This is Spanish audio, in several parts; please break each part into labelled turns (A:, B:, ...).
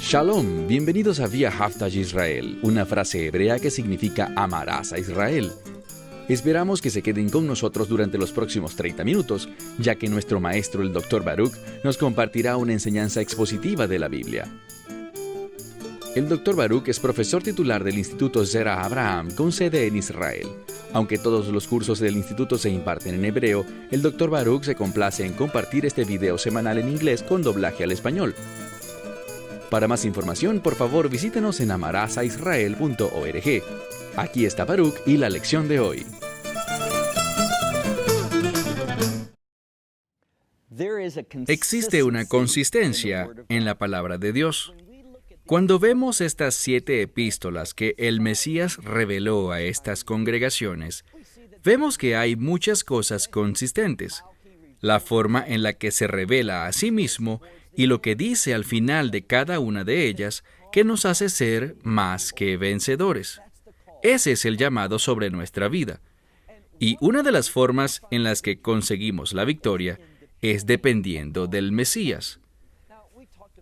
A: Shalom, bienvenidos a Vía Haftaj Israel, una frase hebrea que significa amarás a Israel. Esperamos que se queden con nosotros durante los próximos 30 minutos, ya que nuestro maestro, el Dr. Baruch, nos compartirá una enseñanza expositiva de la Biblia. El Dr. Baruch es profesor titular del Instituto Zera Abraham con sede en Israel. Aunque todos los cursos del instituto se imparten en hebreo, el Dr. Baruch se complace en compartir este video semanal en inglés con doblaje al español. Para más información, por favor, visítenos en amarasaisrael.org. Aquí está Baruch y la lección de hoy.
B: Existe una consistencia en la palabra de Dios. Cuando vemos estas 7 epístolas que el Mesías reveló a estas congregaciones, vemos que hay muchas cosas consistentes. La forma en la que se revela a sí mismo y lo que dice al final de cada una de ellas, que nos hace ser más que vencedores. Ese es el llamado sobre nuestra vida. Y una de las formas en las que conseguimos la victoria es dependiendo del Mesías.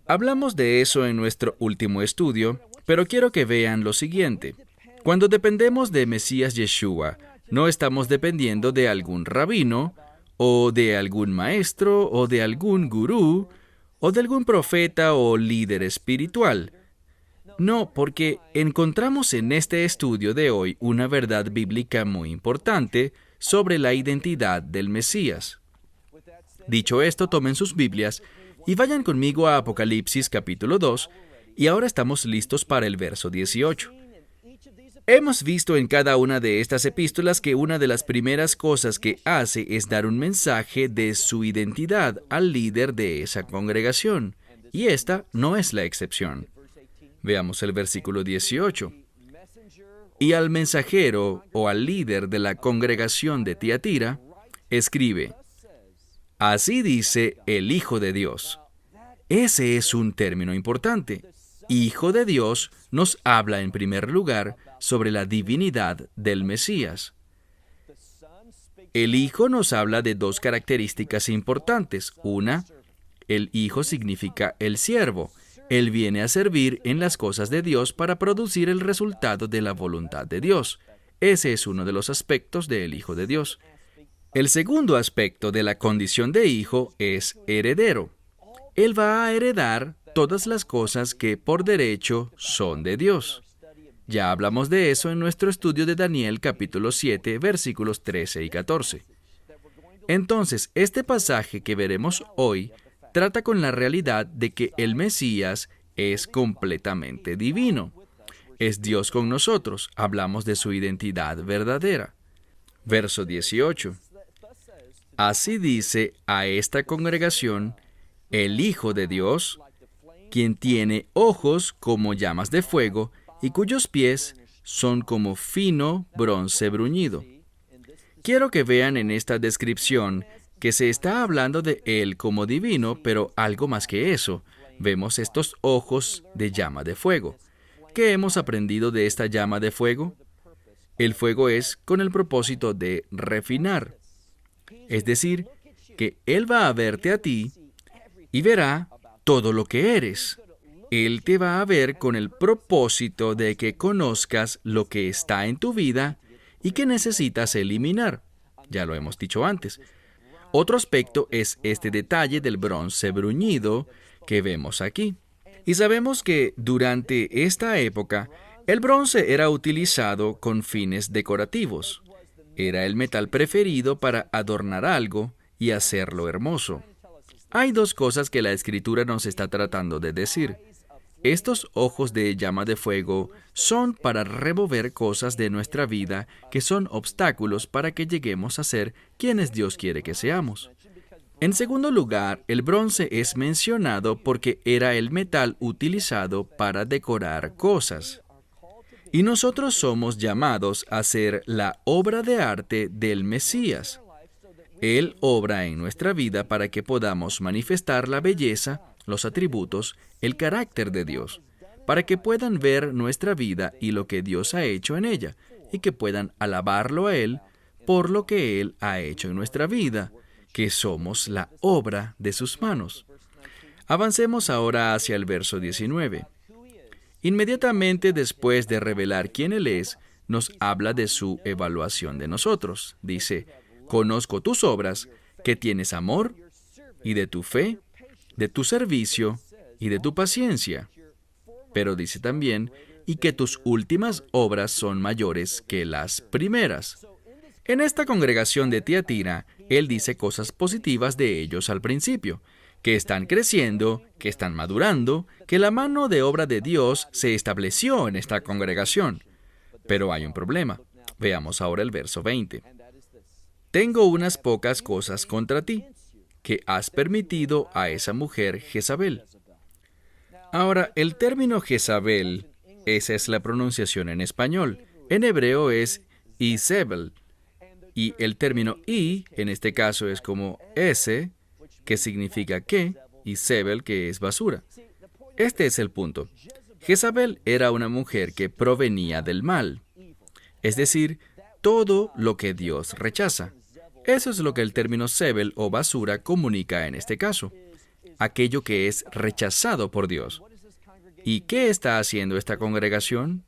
B: Hablamos de eso en nuestro último estudio, pero quiero que vean lo siguiente. Cuando dependemos de Mesías Yeshua, no estamos dependiendo de algún rabino, o de algún maestro, o de algún gurú, o de algún profeta o líder espiritual. No, porque encontramos en este estudio de hoy una verdad bíblica muy importante sobre la identidad del Mesías. Dicho esto, tomen sus Biblias y vayan conmigo a Apocalipsis capítulo 2, y ahora estamos listos para el verso 18. Hemos visto en cada una de estas epístolas que una de las primeras cosas que hace es dar un mensaje de su identidad al líder de esa congregación, y esta no es la excepción. Veamos el versículo 18. Y al mensajero o al líder de la congregación de Tiatira, escribe: Así dice el Hijo de Dios. Ese es un término importante. Hijo de Dios nos habla en primer lugar sobre la divinidad del Mesías. El Hijo nos habla de 2 características importantes. Una, el Hijo significa el siervo. Él viene a servir en las cosas de Dios para producir el resultado de la voluntad de Dios. Ese es uno de los aspectos del Hijo de Dios. El segundo aspecto de la condición de hijo es heredero. Él va a heredar todas las cosas que por derecho son de Dios. Ya hablamos de eso en nuestro estudio de Daniel capítulo 7, versículos 13 y 14. Entonces, este pasaje que veremos hoy trata con la realidad de que el Mesías es completamente divino. Es Dios con nosotros. Hablamos de su identidad verdadera. Verso 18. Así dice a esta congregación el Hijo de Dios, quien tiene ojos como llamas de fuego y cuyos pies son como fino bronce bruñido. Quiero que vean en esta descripción que se está hablando de Él como divino, pero algo más que eso. Vemos estos ojos de llama de fuego. ¿Qué hemos aprendido de esta llama de fuego? El fuego es con el propósito de refinar. Es decir, que Él va a verte a ti y verá todo lo que eres. Él te va a ver con el propósito de que conozcas lo que está en tu vida y que necesitas eliminar. Ya lo hemos dicho antes. Otro aspecto es este detalle del bronce bruñido que vemos aquí. Y sabemos que durante esta época, el bronce era utilizado con fines decorativos. Era el metal preferido para adornar algo y hacerlo hermoso. Hay 2 cosas que la Escritura nos está tratando de decir. Estos ojos de llama de fuego son para remover cosas de nuestra vida que son obstáculos para que lleguemos a ser quienes Dios quiere que seamos. En segundo lugar, el bronce es mencionado porque era el metal utilizado para decorar cosas. Y nosotros somos llamados a ser la obra de arte del Mesías. Él obra en nuestra vida para que podamos manifestar la belleza, los atributos, el carácter de Dios, para que puedan ver nuestra vida y lo que Dios ha hecho en ella, y que puedan alabarlo a Él por lo que Él ha hecho en nuestra vida, que somos la obra de sus manos. Avancemos ahora hacia el verso 19. Inmediatamente después de revelar quién Él es, nos habla de su evaluación de nosotros. Dice, conozco tus obras, que tienes amor, y de tu fe, de tu servicio, y de tu paciencia. Pero dice también, y que tus últimas obras son mayores que las primeras. En esta congregación de Tiatira, Él dice cosas positivas de ellos al principio, que están creciendo, que están madurando, que la mano de obra de Dios se estableció en esta congregación. Pero hay un problema. Veamos ahora el verso 20. Tengo unas pocas cosas contra ti, que has permitido a esa mujer Jezabel. Ahora, el término Jezabel, esa es la pronunciación en español. En hebreo es Izebel. Y el término I, en este caso, es como S, que significa que, y Zebel, que es basura. Este es el punto. Jezabel era una mujer que provenía del mal, es decir, todo lo que Dios rechaza. Eso es lo que el término Zebel o basura comunica en este caso, aquello que es rechazado por Dios. ¿Y qué está haciendo esta congregación?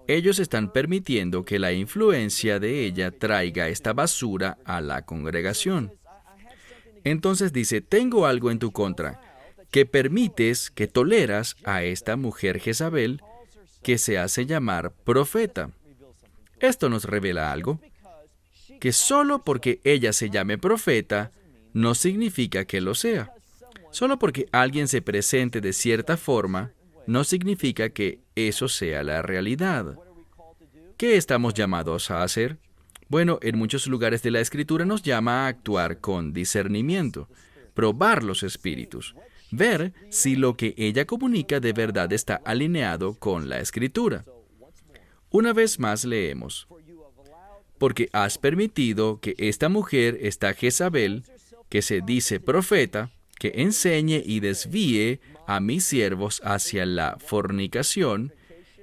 B: Ellos están permitiendo que la influencia de ella traiga esta basura a la congregación. Entonces dice, tengo algo en tu contra, que permites, que toleras a esta mujer Jezabel, que se hace llamar profeta. Esto nos revela algo, que solo porque ella se llame profeta, no significa que lo sea. Solo porque alguien se presente de cierta forma, no significa que eso sea la realidad. ¿Qué estamos llamados a hacer? Bueno, en muchos lugares de la Escritura nos llama a actuar con discernimiento, probar los espíritus, ver si lo que ella comunica de verdad está alineado con la Escritura. Una vez más leemos, porque has permitido que esta mujer, esta Jezabel, que se dice profeta, que enseñe y desvíe a mis siervos hacia la fornicación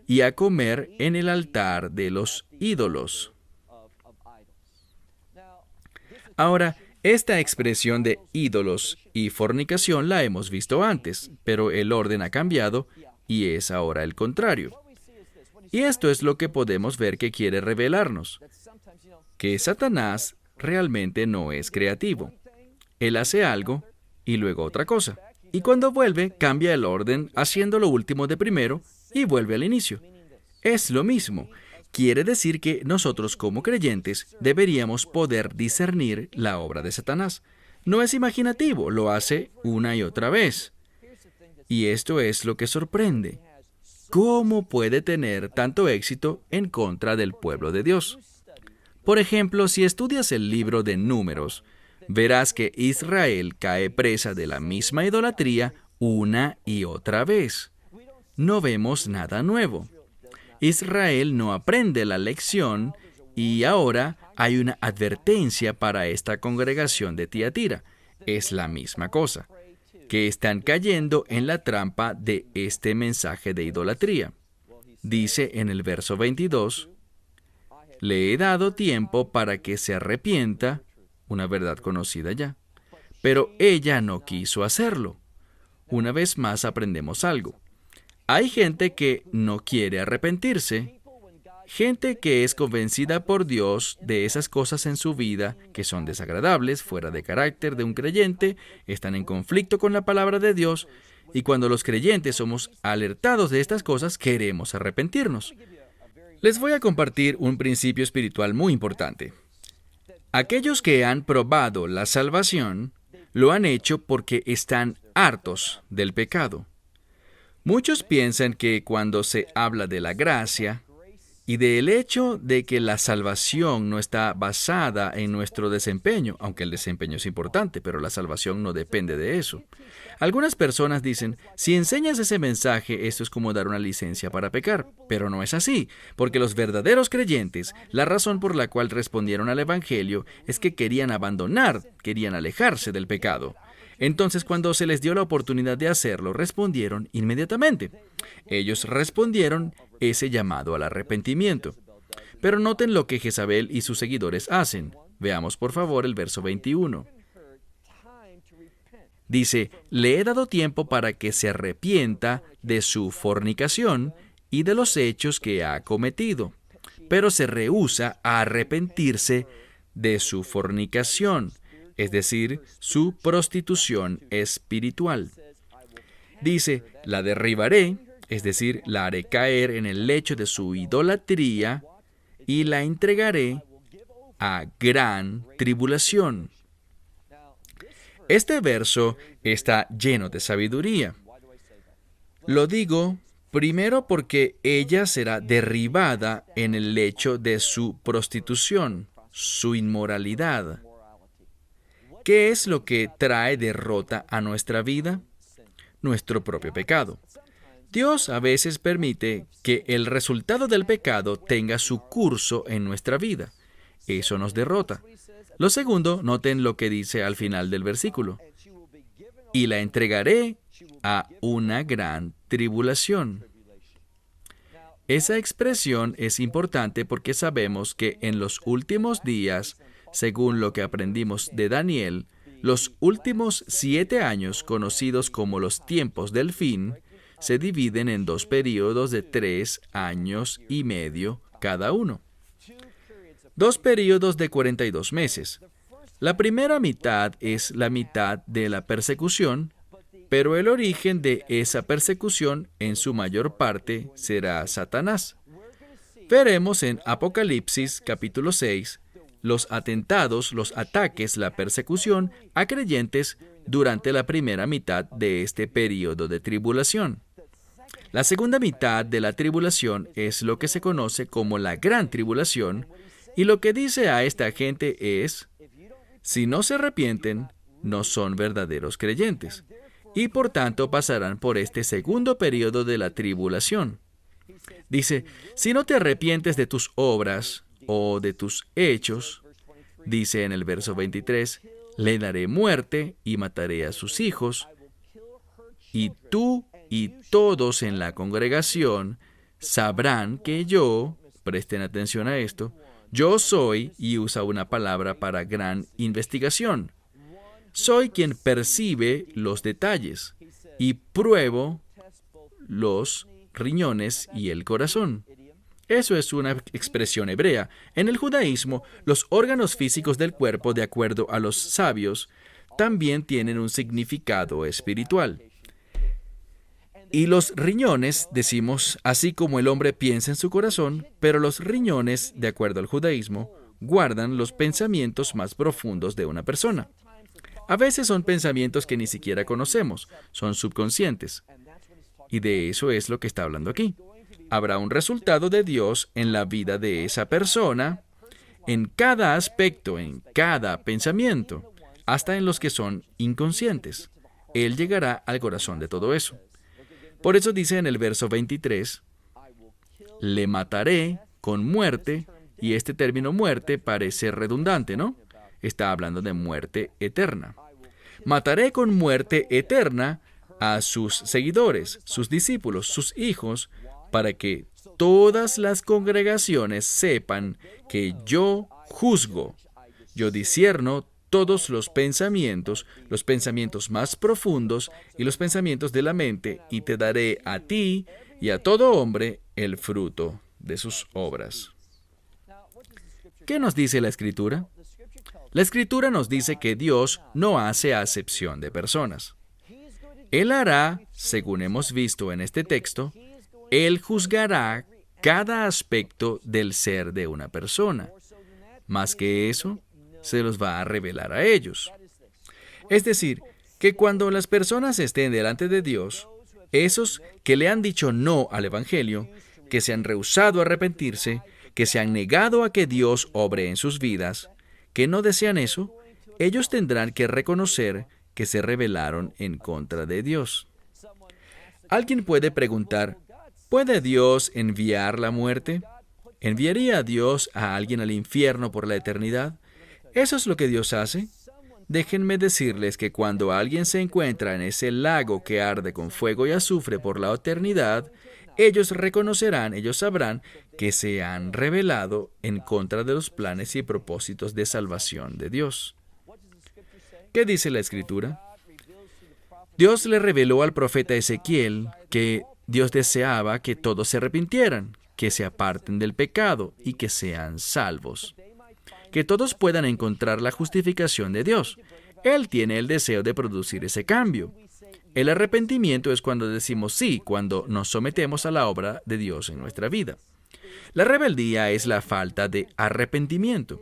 B: y a comer en el altar de los ídolos. Ahora, esta expresión de ídolos y fornicación la hemos visto antes, pero el orden ha cambiado y es ahora el contrario. Y esto es lo que podemos ver que quiere revelarnos, que Satanás realmente no es creativo. Él hace algo y luego otra cosa. Y cuando vuelve, cambia el orden, haciendo lo último de primero y vuelve al inicio. Es lo mismo. Quiere decir que nosotros como creyentes deberíamos poder discernir la obra de Satanás. No es imaginativo, lo hace una y otra vez. Y esto es lo que sorprende. ¿Cómo puede tener tanto éxito en contra del pueblo de Dios? Por ejemplo, si estudias el libro de Números, verás que Israel cae presa de la misma idolatría una y otra vez. No vemos nada nuevo. Israel no aprende la lección y ahora hay una advertencia para esta congregación de Tiatira. Es la misma cosa, que están cayendo en la trampa de este mensaje de idolatría. Dice en el verso 22, le he dado tiempo para que se arrepienta, una verdad conocida ya, pero ella no quiso hacerlo. Una vez más aprendemos algo. Hay gente que no quiere arrepentirse, gente que es convencida por Dios de esas cosas en su vida que son desagradables, fuera de carácter de un creyente, están en conflicto con la palabra de Dios, y cuando los creyentes somos alertados de estas cosas, queremos arrepentirnos. Les voy a compartir un principio espiritual muy importante. Aquellos que han probado la salvación, lo han hecho porque están hartos del pecado. Muchos piensan que cuando se habla de la gracia y del hecho de que la salvación no está basada en nuestro desempeño, aunque el desempeño es importante, pero la salvación no depende de eso. Algunas personas dicen, si enseñas ese mensaje, esto es como dar una licencia para pecar, pero no es así, porque los verdaderos creyentes, la razón por la cual respondieron al Evangelio es que querían alejarse del pecado. Entonces, cuando se les dio la oportunidad de hacerlo, respondieron inmediatamente. Ellos respondieron ese llamado al arrepentimiento. Pero noten lo que Jezabel y sus seguidores hacen. Veamos, por favor, el verso 21. Dice, le he dado tiempo para que se arrepienta de su fornicación y de los hechos que ha cometido, pero se rehúsa a arrepentirse de su fornicación, es decir, su prostitución espiritual. Dice, la derribaré, es decir, la haré caer en el lecho de su idolatría y la entregaré a gran tribulación. Este verso está lleno de sabiduría. Lo digo primero porque ella será derribada en el lecho de su prostitución, su inmoralidad. ¿Qué es lo que trae derrota a nuestra vida? Nuestro propio pecado. Dios a veces permite que el resultado del pecado tenga su curso en nuestra vida. Eso nos derrota. Lo segundo, noten lo que dice al final del versículo. Y la entregaré a una gran tribulación. Esa expresión es importante porque sabemos que en los últimos días, según lo que aprendimos de Daniel, los últimos 7 años, conocidos como los tiempos del fin, se dividen en 2 períodos de 3 años y medio cada uno. 2 períodos de 42 meses. La primera mitad es la mitad de la persecución, pero el origen de esa persecución en su mayor parte será Satanás. Veremos en Apocalipsis capítulo 6 los atentados, los ataques, la persecución a creyentes durante la primera mitad de este período de tribulación. La segunda mitad de la tribulación es lo que se conoce como la gran tribulación, y lo que dice a esta gente es, si no se arrepienten, no son verdaderos creyentes, y por tanto pasarán por este segundo período de la tribulación. Dice, si no te arrepientes de tus obras o de tus hechos, dice en el verso 23, le daré muerte y mataré a sus hijos, y tú y todos en la congregación sabrán que yo, presten atención a esto, yo soy, y usa una palabra para gran investigación, soy quien percibe los detalles y pruebo los riñones y el corazón. Eso es una expresión hebrea. En el judaísmo, los órganos físicos del cuerpo, de acuerdo a los sabios, también tienen un significado espiritual. Y los riñones, decimos, así como el hombre piensa en su corazón, pero los riñones, de acuerdo al judaísmo, guardan los pensamientos más profundos de una persona. A veces son pensamientos que ni siquiera conocemos, son subconscientes. Y de eso es lo que está hablando aquí. Habrá un resultado de Dios en la vida de esa persona, en cada aspecto, en cada pensamiento, hasta en los que son inconscientes. Él llegará al corazón de todo eso. Por eso dice en el verso 23, le mataré con muerte, y este término muerte parece redundante, ¿no? Está hablando de muerte eterna. Mataré con muerte eterna a sus seguidores, sus discípulos, sus hijos, para que todas las congregaciones sepan que yo juzgo, yo discierno todos los pensamientos más profundos y los pensamientos de la mente, y te daré a ti y a todo hombre el fruto de sus obras. ¿Qué nos dice la Escritura? La Escritura nos dice que Dios no hace acepción de personas. Él hará, según hemos visto en este texto, Él juzgará cada aspecto del ser de una persona. Más que eso, se los va a revelar a ellos. Es decir, que cuando las personas estén delante de Dios, esos que le han dicho no al Evangelio, que se han rehusado a arrepentirse, que se han negado a que Dios obre en sus vidas, que no desean eso, ellos tendrán que reconocer que se rebelaron en contra de Dios. Alguien puede preguntar, ¿puede Dios enviar la muerte? ¿Enviaría Dios a alguien al infierno por la eternidad? ¿Eso es lo que Dios hace? Déjenme decirles que cuando alguien se encuentra en ese lago que arde con fuego y azufre por la eternidad, ellos reconocerán, ellos sabrán que se han rebelado en contra de los planes y propósitos de salvación de Dios. ¿Qué dice la Escritura? Dios le reveló al profeta Ezequiel que Dios deseaba que todos se arrepintieran, que se aparten del pecado y que sean salvos. Que todos puedan encontrar la justificación de Dios. Él tiene el deseo de producir ese cambio. El arrepentimiento es cuando decimos sí, cuando nos sometemos a la obra de Dios en nuestra vida. La rebeldía es la falta de arrepentimiento.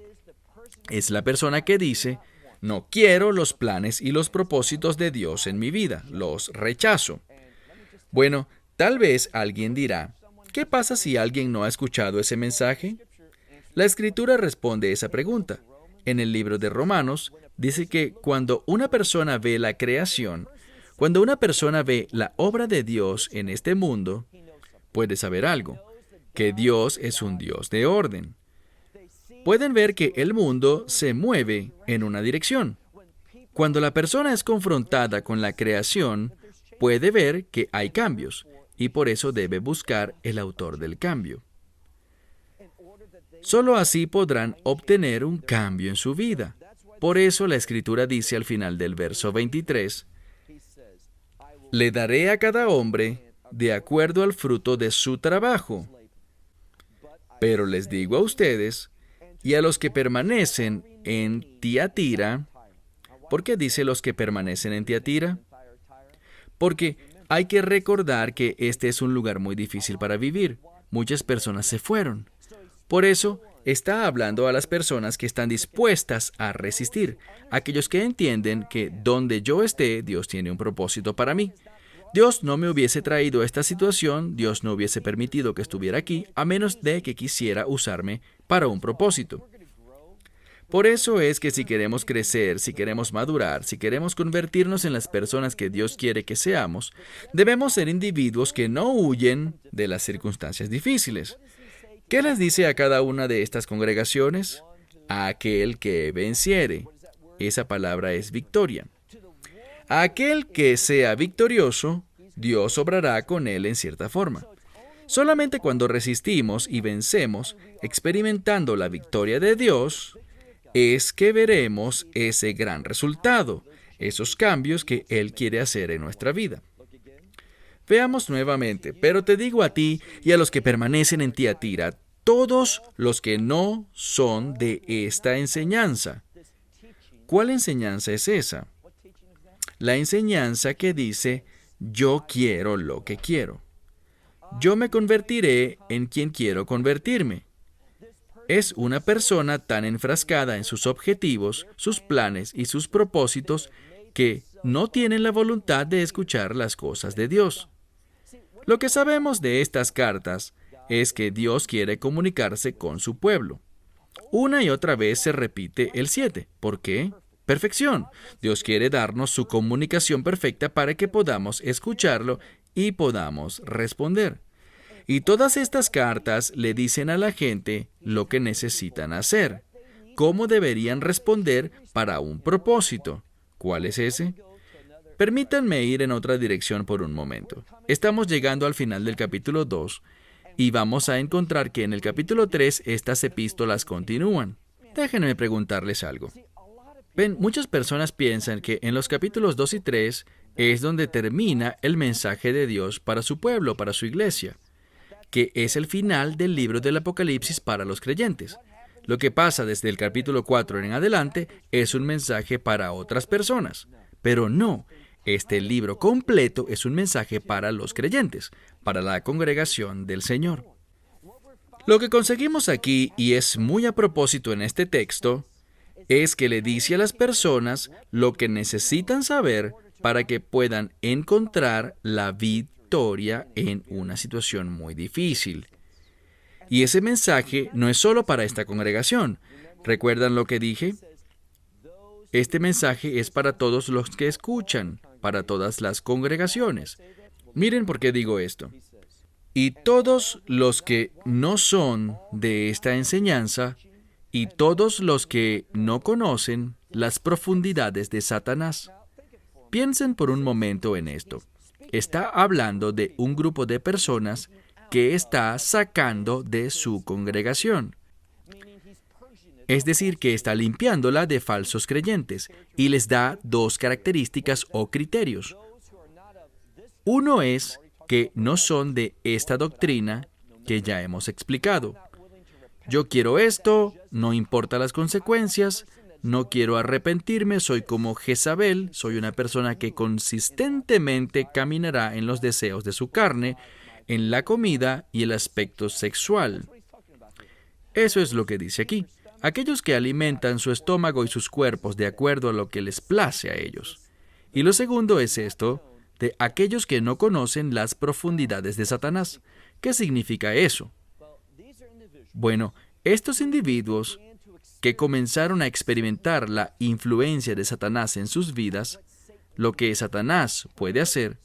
B: Es la persona que dice, no quiero los planes y los propósitos de Dios en mi vida, los rechazo. Bueno, tal vez alguien dirá, ¿qué pasa si alguien no ha escuchado ese mensaje? La Escritura responde esa pregunta. En el libro de Romanos, dice que cuando una persona ve la creación, cuando una persona ve la obra de Dios en este mundo, puede saber algo, que Dios es un Dios de orden. Pueden ver que el mundo se mueve en una dirección. Cuando la persona es confrontada con la creación, puede ver que hay cambios, y por eso debe buscar el autor del cambio. Solo así podrán obtener un cambio en su vida. Por eso la Escritura dice al final del verso 23, le daré a cada hombre de acuerdo al fruto de su trabajo. Pero les digo a ustedes y a los que permanecen en Tiatira, ¿por qué dice los que permanecen en Tiatira? Porque hay que recordar que este es un lugar muy difícil para vivir. Muchas personas se fueron. Por eso, está hablando a las personas que están dispuestas a resistir, aquellos que entienden que donde yo esté, Dios tiene un propósito para mí. Dios no me hubiese traído esta situación, Dios no hubiese permitido que estuviera aquí, a menos de que quisiera usarme para un propósito. Por eso es que si queremos crecer, si queremos madurar, si queremos convertirnos en las personas que Dios quiere que seamos, debemos ser individuos que no huyen de las circunstancias difíciles. ¿Qué les dice a cada una de estas congregaciones? A aquel que venciere. Esa palabra es victoria. A aquel que sea victorioso, Dios obrará con él en cierta forma. Solamente cuando resistimos y vencemos, experimentando la victoria de Dios, es que veremos ese gran resultado, esos cambios que Él quiere hacer en nuestra vida. Veamos nuevamente, pero te digo a ti y a los que permanecen en Tiatira, todos los que no son de esta enseñanza. ¿Cuál enseñanza es esa? La enseñanza que dice, yo quiero lo que quiero. Yo me convertiré en quien quiero convertirme. Es una persona tan enfrascada en sus objetivos, sus planes y sus propósitos que no tienen la voluntad de escuchar las cosas de Dios. Lo que sabemos de estas cartas es que Dios quiere comunicarse con su pueblo. Una y otra vez se repite el 7. ¿Por qué? Perfección. Dios quiere darnos su comunicación perfecta para que podamos escucharlo y podamos responder. Y todas estas cartas le dicen a la gente lo que necesitan hacer, cómo deberían responder para un propósito. ¿Cuál es ese? Permítanme ir en otra dirección por un momento. Estamos llegando al final del capítulo 2 y vamos a encontrar que en el capítulo 3 estas epístolas continúan. Déjenme preguntarles algo. Ven, muchas personas piensan que en los capítulos 2 y 3 es donde termina el mensaje de Dios para su pueblo, para su iglesia, que es el final del libro del Apocalipsis para los creyentes. Lo que pasa desde el capítulo 4 en adelante es un mensaje para otras personas. Pero no, este libro completo es un mensaje para los creyentes, para la congregación del Señor. Lo que conseguimos aquí, y es muy a propósito en este texto, es que le dice a las personas lo que necesitan saber para que puedan encontrar la victoria en una situación muy difícil. Y ese mensaje no es solo para esta congregación. ¿Recuerdan lo que dije? Este mensaje es para todos los que escuchan, para todas las congregaciones. Miren por qué digo esto. Y todos los que no son de esta enseñanza, y todos los que no conocen las profundidades de Satanás. Piensen por un momento en esto. Está hablando de un grupo de personas que está sacando de su congregación. Es decir, que está limpiándola de falsos creyentes y les da dos características o criterios. Uno es que no son de esta doctrina que ya hemos explicado. Yo quiero esto, no importa las consecuencias, no quiero arrepentirme, soy como Jezabel, soy una persona que consistentemente caminará en los deseos de su carne, en la comida y el aspecto sexual. Eso es lo que dice aquí. Aquellos que alimentan su estómago y sus cuerpos de acuerdo a lo que les place a ellos. Y lo segundo es esto, de aquellos que no conocen las profundidades de Satanás. ¿Qué significa eso? Bueno, estos individuos que comenzaron a experimentar la influencia de Satanás en sus vidas, lo que Satanás puede hacer,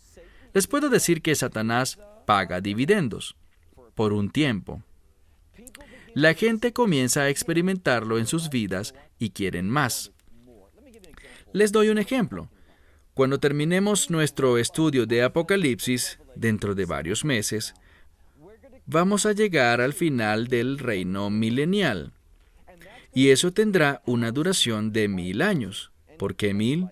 B: les puedo decir que Satanás paga dividendos por un tiempo. La gente comienza a experimentarlo en sus vidas y quieren más. Les doy un ejemplo. Cuando terminemos nuestro estudio de Apocalipsis, dentro de varios meses, vamos a llegar al final del reino milenial. Y eso tendrá una duración de 1000 años. ¿Por qué 1000?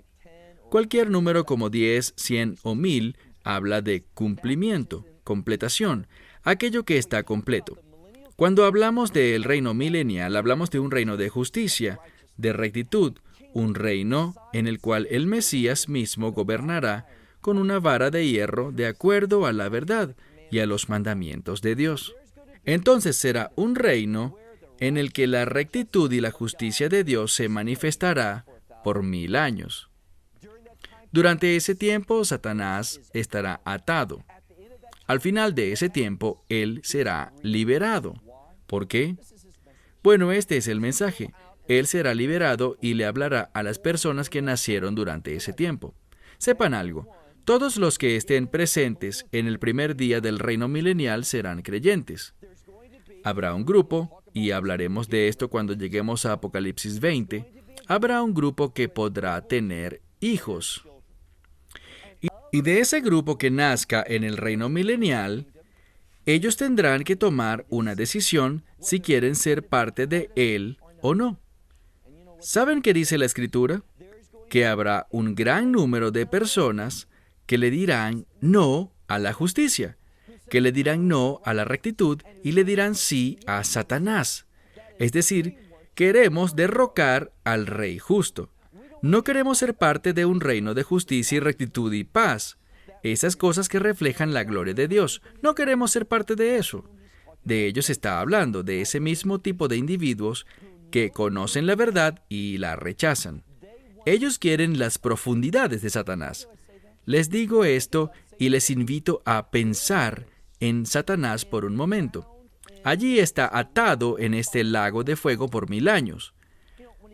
B: Cualquier número como 10, 100 o 1000 habla de cumplimiento, completación, aquello que está completo. Cuando hablamos del reino milenial, hablamos de un reino de justicia, de rectitud, un reino en el cual el Mesías mismo gobernará con una vara de hierro de acuerdo a la verdad y a los mandamientos de Dios. Entonces será un reino en el que la rectitud y la justicia de Dios se manifestará por 1000 años. Durante ese tiempo, Satanás estará atado. Al final de ese tiempo, él será liberado. ¿Por qué? Bueno, este es el mensaje. Él será liberado y le hablará a las personas que nacieron durante ese tiempo. Sepan algo, todos los que estén presentes en el primer día del reino milenial serán creyentes. Habrá un grupo, y hablaremos de esto cuando lleguemos a Apocalipsis 20, habrá un grupo que podrá tener hijos. Y de ese grupo que nazca en el reino milenial, ellos tendrán que tomar una decisión si quieren ser parte de él o no. ¿Saben qué dice la Escritura? Que habrá un gran número de personas que le dirán no a la justicia, que le dirán no a la rectitud y le dirán sí a Satanás. Es decir, queremos derrocar al Rey justo. No queremos ser parte de un reino de justicia y rectitud y paz. Esas cosas que reflejan la gloria de Dios. No queremos ser parte de eso. De ellos está hablando, de ese mismo tipo de individuos que conocen la verdad y la rechazan. Ellos quieren las profundidades de Satanás. Les digo esto y les invito a pensar en Satanás por un momento. Allí está atado en este lago de fuego por 1000 años.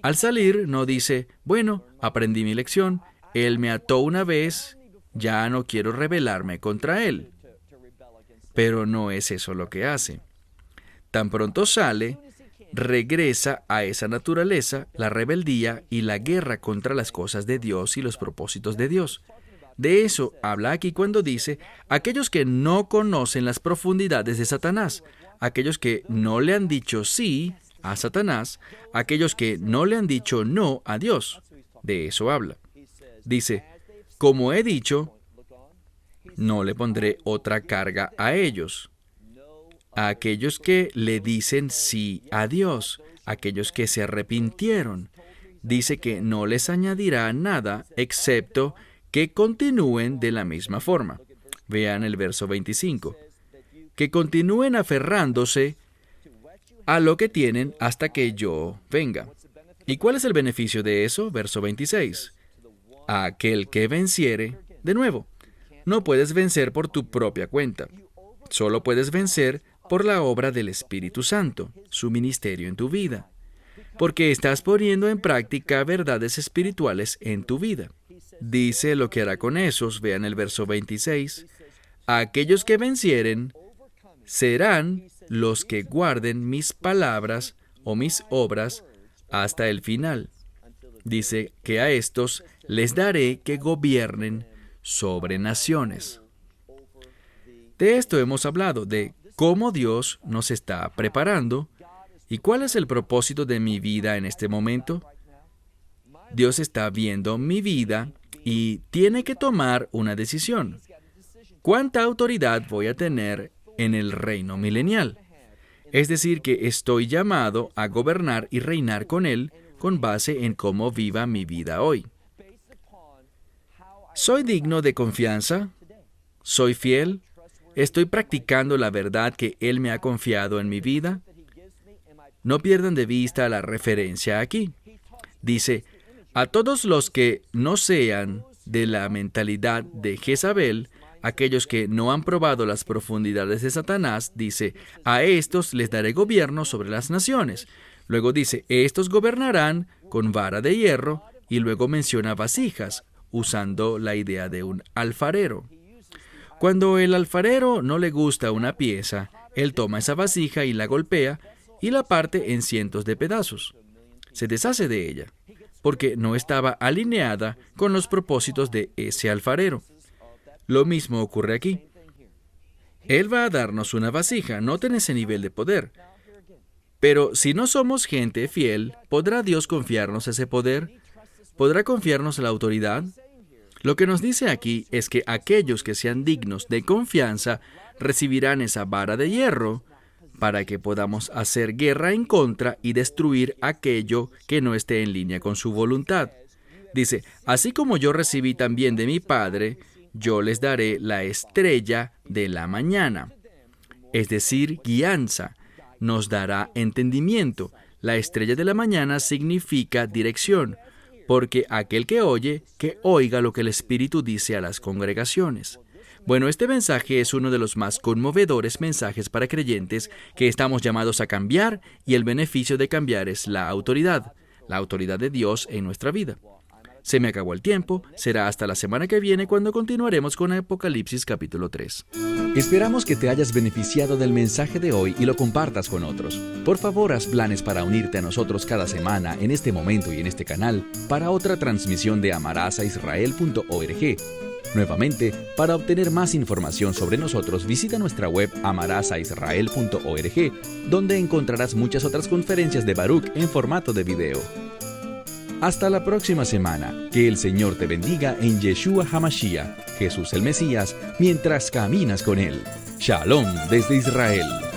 B: Al salir no dice, bueno, aprendí mi lección, él me ató una vez, ya no quiero rebelarme contra él. Pero no es eso lo que hace. Tan pronto sale, regresa a esa naturaleza, la rebeldía y la guerra contra las cosas de Dios y los propósitos de Dios. De eso habla aquí cuando dice, aquellos que no conocen las profundidades de Satanás, aquellos que no le han dicho sí a Satanás, aquellos que no le han dicho no a Dios. De eso habla. Dice, como he dicho, no le pondré otra carga a ellos. A aquellos que le dicen sí a Dios, aquellos que se arrepintieron. Dice que no les añadirá nada excepto que continúen de la misma forma. Vean el verso 25. Que continúen aferrándose a lo que tienen hasta que yo venga. ¿Y cuál es el beneficio de eso? Verso 26. A aquel que venciere, de nuevo, no puedes vencer por tu propia cuenta. Solo puedes vencer por la obra del Espíritu Santo, su ministerio en tu vida. Porque estás poniendo en práctica verdades espirituales en tu vida. Dice lo que hará con esos, vean el verso 26. Aquellos que vencieren serán los que guarden mis palabras o mis obras hasta el final. Dice que a estos les daré que gobiernen sobre naciones. De esto hemos hablado, de cómo Dios nos está preparando y cuál es el propósito de mi vida en este momento. Dios está viendo mi vida y tiene que tomar una decisión. ¿cuánta autoridad voy a tener en el reino milenial? Es decir, que estoy llamado a gobernar y reinar con Él con base en cómo viva mi vida hoy. ¿Soy digno de confianza? ¿Soy fiel? ¿Estoy practicando la verdad que Él me ha confiado en mi vida? No pierdan de vista la referencia aquí. Dice, a todos los que no sean de la mentalidad de Jezabel, aquellos que no han probado las profundidades de Satanás, dice, a estos les daré gobierno sobre las naciones. Luego dice, estos gobernarán con vara de hierro, y luego menciona vasijas, usando la idea de un alfarero. Cuando el alfarero no le gusta una pieza, él toma esa vasija y la golpea, y la parte en cientos de pedazos. Se deshace de ella, porque no estaba alineada con los propósitos de ese alfarero. Lo mismo ocurre aquí. Él va a darnos una vasija, noten ese nivel de poder. Pero si no somos gente fiel, ¿podrá Dios confiarnos ese poder? ¿Podrá confiarnos la autoridad? Lo que nos dice aquí es que aquellos que sean dignos de confianza recibirán esa vara de hierro para que podamos hacer guerra en contra y destruir aquello que no esté en línea con su voluntad. Dice, así como yo recibí también de mi Padre, yo les daré la estrella de la mañana. Es decir, guianza. Nos dará entendimiento. La estrella de la mañana significa dirección, porque aquel que oye, que oiga lo que el Espíritu dice a las congregaciones. Bueno, este mensaje es uno de los más conmovedores mensajes para creyentes que estamos llamados a cambiar, y el beneficio de cambiar es la autoridad de Dios en nuestra vida. Se me acabó el tiempo, será hasta la semana que viene cuando continuaremos con Apocalipsis capítulo 3.
A: Esperamos que te hayas beneficiado del mensaje de hoy y lo compartas con otros. Por favor, haz planes para unirte a nosotros cada semana en este momento y en este canal para otra transmisión de amarazaisrael.org. Nuevamente, para obtener más información sobre nosotros, visita nuestra web amarazaisrael.org, donde encontrarás muchas otras conferencias de Baruch en formato de video. Hasta la próxima semana. Que el Señor te bendiga en Yeshua HaMashiach, Jesús el Mesías, mientras caminas con Él. Shalom desde Israel.